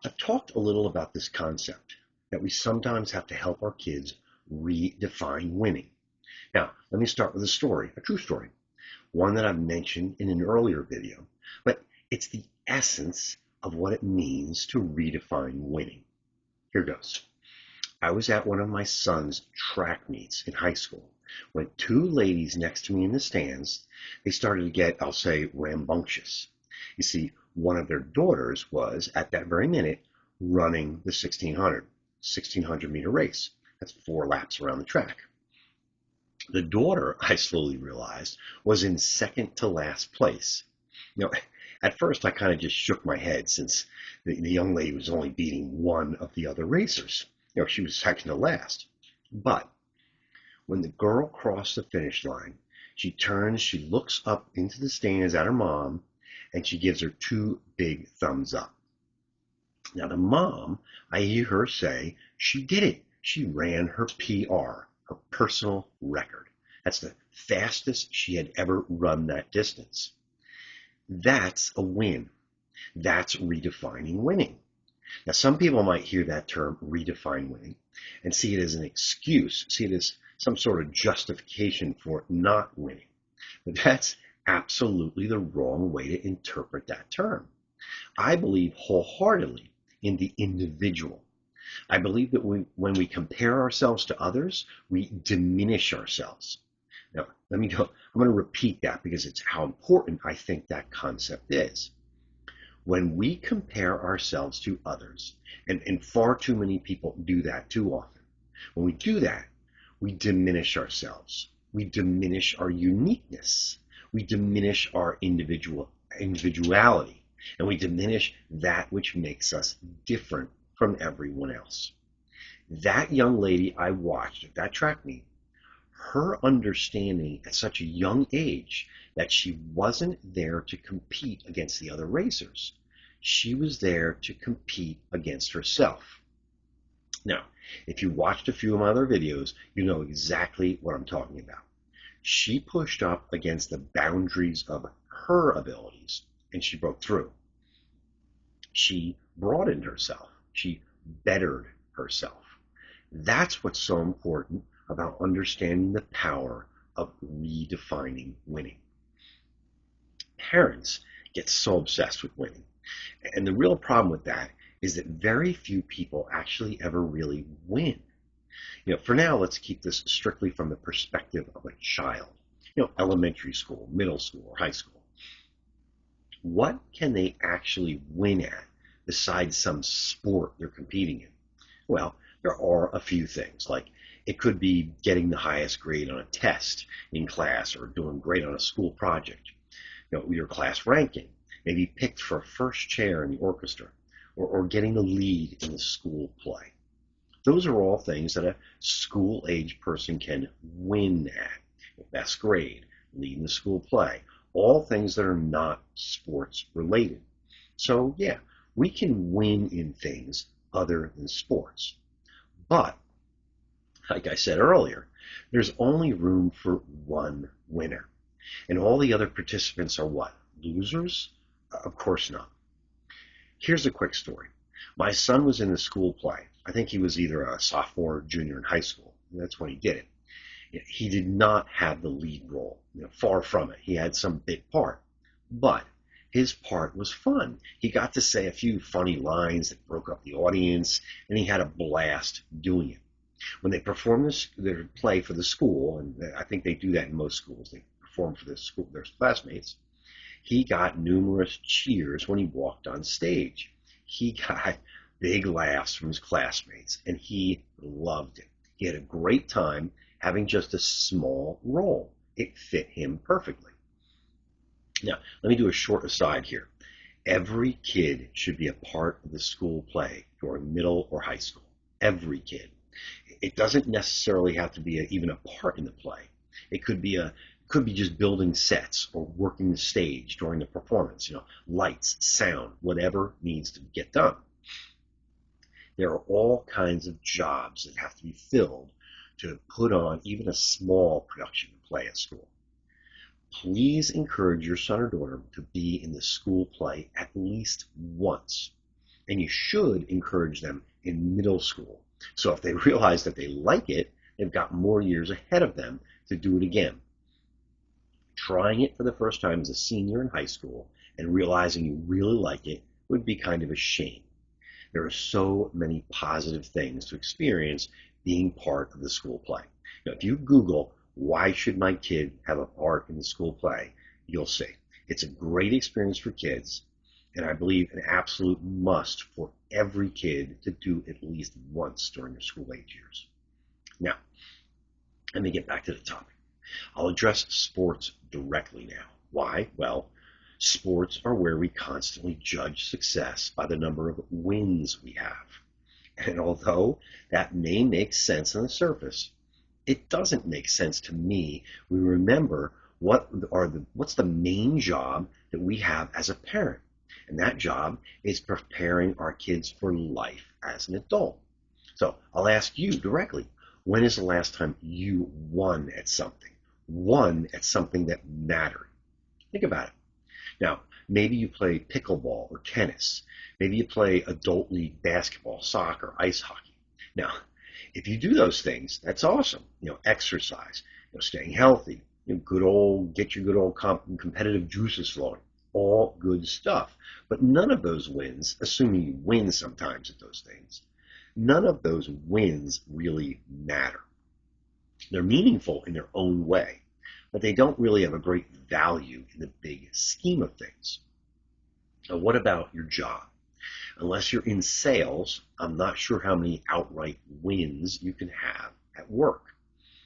I've talked a little about this concept that we sometimes have to help our kids redefine winning. Now, let me start with a story, a true story, one that I've mentioned in an earlier video, but it's the essence of what it means to redefine winning. Here goes. I was at one of my son's track meets in high school when two ladies next to me in the stands, they started to get, I'll say, rambunctious. You see, one of their daughters was, at that very minute, running the 1600 meter race. That's 4 laps around the track. The daughter, I slowly realized, was in second to last place. You know, at first I kind of just shook my head since the young lady was only beating one of the other racers. She was second to last. But when the girl crossed the finish line, she turns, she looks up into the stands at her mom, and she gives her 2 big thumbs up. Now, the mom, I hear her say, she did it. She ran her PR, her personal record. That's the fastest she had ever run that distance. That's a win. That's redefining winning. Now, some people might hear that term, redefine winning, and see it as an excuse, see it as some sort of justification for not winning. But that's absolutely the wrong way to interpret that term. I believe wholeheartedly in the individual. I believe that when we compare ourselves to others, we diminish ourselves. Now, let me go. I'm going to repeat that because it's how important I think that concept is. When we compare ourselves to others, and far too many people do that too often, when we do that, we diminish ourselves. We diminish our uniqueness. We diminish our individuality. And we diminish that which makes us different from everyone else. That young lady I watched at that track meet, her understanding at such a young age that she wasn't there to compete against the other racers. She was there to compete against herself. Now, if you watched a few of my other videos, you know exactly what I'm talking about. She pushed up against the boundaries of her abilities, and she broke through. She broadened herself. She bettered herself. That's what's so important about understanding the power of redefining winning. Parents get so obsessed with winning. And the real problem with that is that very few people actually ever really win. For now, let's keep this strictly from the perspective of a child. Elementary school, middle school, or high school. What can they actually win at besides some sport they're competing in? Well, there are a few things, like it could be getting the highest grade on a test in class or doing great on a school project. Your class ranking, maybe picked for first chair in the orchestra, or getting the lead in the school play. Those are all things that a school-age person can win at. Best grade, lead in the school play, all things that are not sports related. So yeah, we can win in things other than sports. But, like I said earlier, there's only room for one winner. And all the other participants are what? Losers? Of course not. Here's a quick story. My son was in the school play. I think he was either a sophomore or junior in high school. That's when he did it. He did not have the lead role. Far from it. He had some big part. But his part was fun. He got to say a few funny lines that broke up the audience, and he had a blast doing it. When they performed their play for the school, and I think they do that in most schools, they perform for their classmates, he got numerous cheers when he walked on stage. He got big laughs from his classmates, and he loved it. He had a great time having just a small role. It fit him perfectly. Now, let me do a short aside here. Every kid should be a part of the school play during middle or high school. Every kid. It doesn't necessarily have to be even a part in the play. It could be just building sets or working the stage during the performance, lights, sound, whatever needs to get done. There are all kinds of jobs that have to be filled to put on even a small production play at school. Please encourage your son or daughter to be in the school play at least once. And you should encourage them in middle school. So if they realize that they like it, they've got more years ahead of them to do it again. Trying it for the first time as a senior in high school and realizing you really like it would be kind of a shame. There are so many positive things to experience being part of the school play. Now, if you Google, why should my kid have a part in the school play, you'll see. It's a great experience for kids, and I believe an absolute must for every kid to do at least once during their school age years. Now, let me get back to the topic. I'll address sports directly now. Why? Well, sports are where we constantly judge success by the number of wins we have. And although that may make sense on the surface, it doesn't make sense to me. We remember what's the main job that we have as a parent. And that job is preparing our kids for life as an adult. So I'll ask you directly, when is the last time you won at something? Won at something that mattered? Think about it. Now, maybe you play pickleball or tennis. Maybe you play adult league basketball, soccer, ice hockey. Now, if you do those things, that's awesome. Exercise, staying healthy, get your good old competitive juices flowing. All good stuff. But none of those wins, assuming you win sometimes at those things, none of those wins really matter. They're meaningful in their own way, but they don't really have a great value in the big scheme of things. Now, what about your job? Unless you're in sales, I'm not sure how many outright wins you can have at work.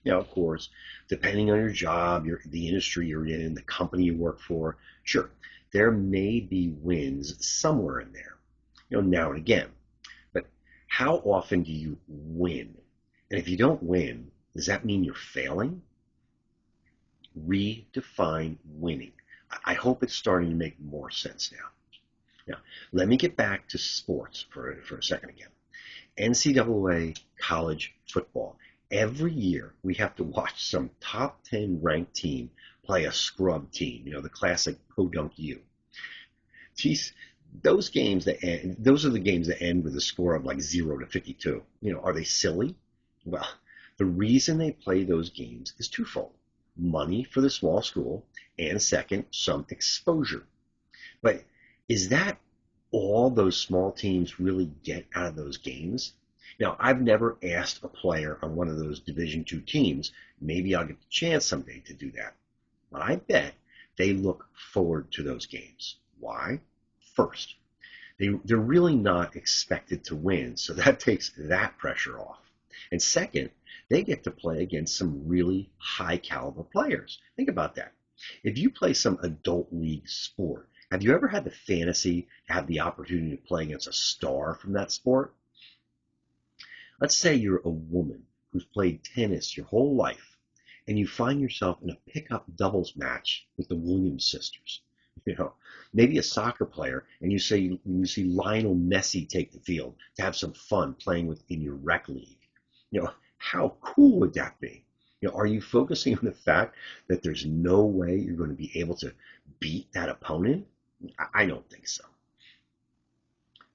Now, of course, depending on your job, the industry you're in, the company you work for, sure, there may be wins somewhere in there, now and again. But how often do you win? And if you don't win, does that mean you're failing? Redefine winning. I hope it's starting to make more sense now. Now, let me get back to sports for a second again. NCAA college football. Every year we have to watch some top 10 ranked team play a scrub team, the classic podunk U. Geez, those are the games that end with a score of like 0-52. Are they silly? Well, the reason they play those games is twofold. Money for the small school, and second, some exposure. But is that all those small teams really get out of those games? Now, I've never asked a player on one of those Division II teams. Maybe I'll get the chance someday to do that. But I bet they look forward to those games. Why? First, they're really not expected to win, so that takes that pressure off. And second, they get to play against some really high caliber players. Think about that. If you play some adult league sport, have you ever had the fantasy to have the opportunity to play against a star from that sport? Let's say you're a woman who's played tennis your whole life and you find yourself in a pickup doubles match with the Williams sisters. Maybe a soccer player, and you see Lionel Messi take the field to have some fun playing within your rec league. How cool would that be? Are you focusing on the fact that there's no way you're going to be able to beat that opponent? I don't think so.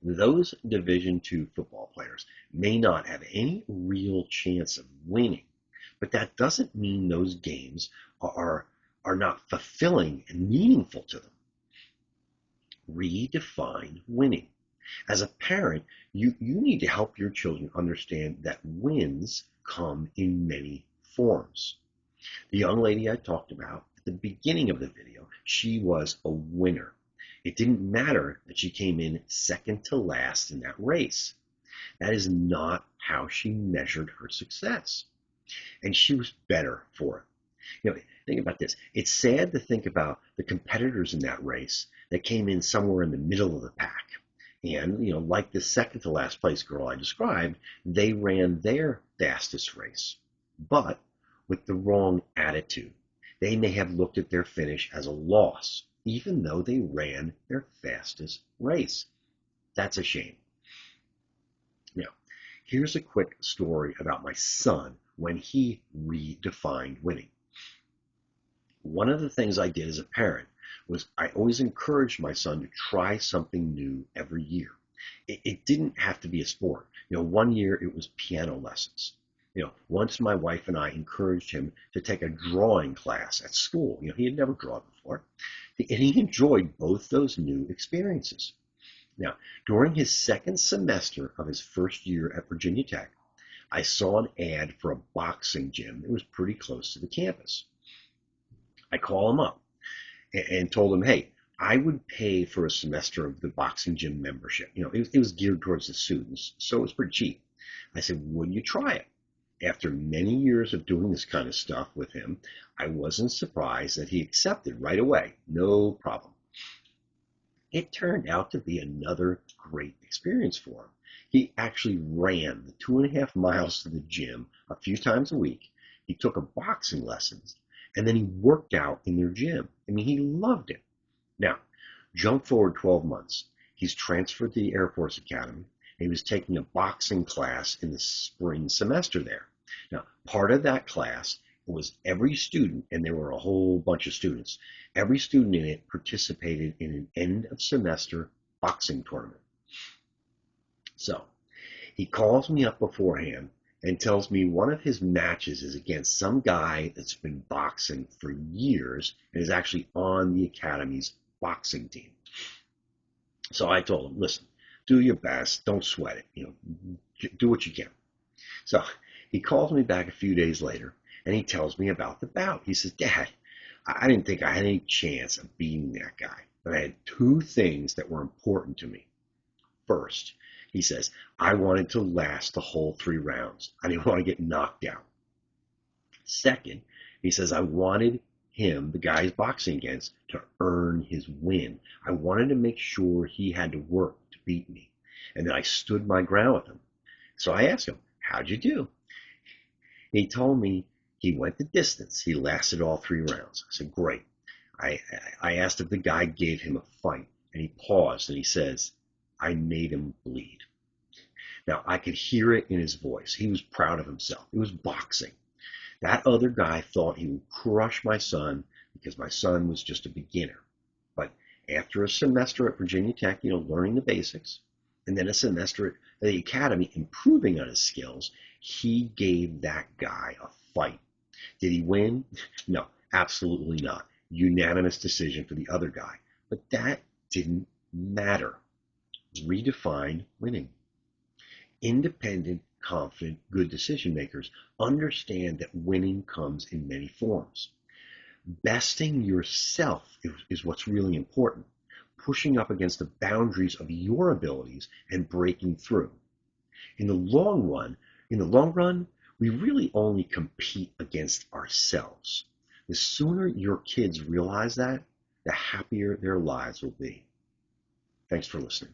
Those Division II football players may not have any real chance of winning, but that doesn't mean those games are not fulfilling and meaningful to them. Redefine winning. As a parent, you need to help your children understand that wins come in many forms. The young lady I talked about at the beginning of the video, she was a winner. It didn't matter that she came in second to last in that race. That is not how she measured her success. And she was better for it. Think about this. It's sad to think about the competitors in that race that came in somewhere in the middle of the pack. And, like the second to last place girl I described, they ran their fastest race, but with the wrong attitude. They may have looked at their finish as a loss, even though they ran their fastest race. That's a shame. Now, here's a quick story about my son when he redefined winning. One of the things I did as a parent was I always encouraged my son to try something new every year. It didn't have to be a sport. One year it was piano lessons. Once my wife and I encouraged him to take a drawing class at school. He had never drawn before, and he enjoyed both those new experiences. Now, during his second semester of his first year at Virginia Tech, I saw an ad for a boxing gym that was pretty close to the campus. I called him up and told him, hey, I would pay for a semester of the boxing gym membership. It was geared towards the students, so it was pretty cheap. I said, wouldn't you try it? After many years of doing this kind of stuff with him, I wasn't surprised that he accepted right away. No problem. It turned out to be another great experience for him. He actually ran the 2.5 miles to the gym a few times a week. He took a boxing lessons, and then he worked out in their gym. I mean, he loved it. Now, jump forward 12 months. He's transferred to the Air Force Academy, and he was taking a boxing class in the spring semester there. Now, part of that class was every student, and there were a whole bunch of students, every student in it participated in an end of semester boxing tournament. So he calls me up beforehand and tells me one of his matches is against some guy that's been boxing for years and is actually on the academy's boxing team. So I told him, listen, do your best, don't sweat it, do what you can. So he calls me back a few days later and he tells me about the bout. He says, Dad, I didn't think I had any chance of beating that guy, but I had two things that were important to me. First, he says, I wanted to last the whole 3 rounds. I didn't want to get knocked out. Second, he says, I wanted him, the guy he's boxing against, to earn his win. I wanted to make sure he had to work to beat me. And then I stood my ground with him. So I asked him, how'd you do? He told me he went the distance. He lasted all 3 rounds. I said, great. I asked if the guy gave him a fight, and he paused and he says, I made him bleed. Now, I could hear it in his voice. He was proud of himself. It was boxing. That other guy thought he would crush my son because my son was just a beginner. But after a semester at Virginia Tech, learning the basics, and then a semester at the academy improving on his skills, he gave that guy a fight. Did he win? No, absolutely not. Unanimous decision for the other guy. But that didn't matter. Redefine winning. Independent, confident, good decision makers understand that winning comes in many forms. Besting yourself is what's really important. Pushing up against the boundaries of your abilities and breaking through. In the long run, we really only compete against ourselves. The sooner your kids realize that, the happier their lives will be. Thanks for listening.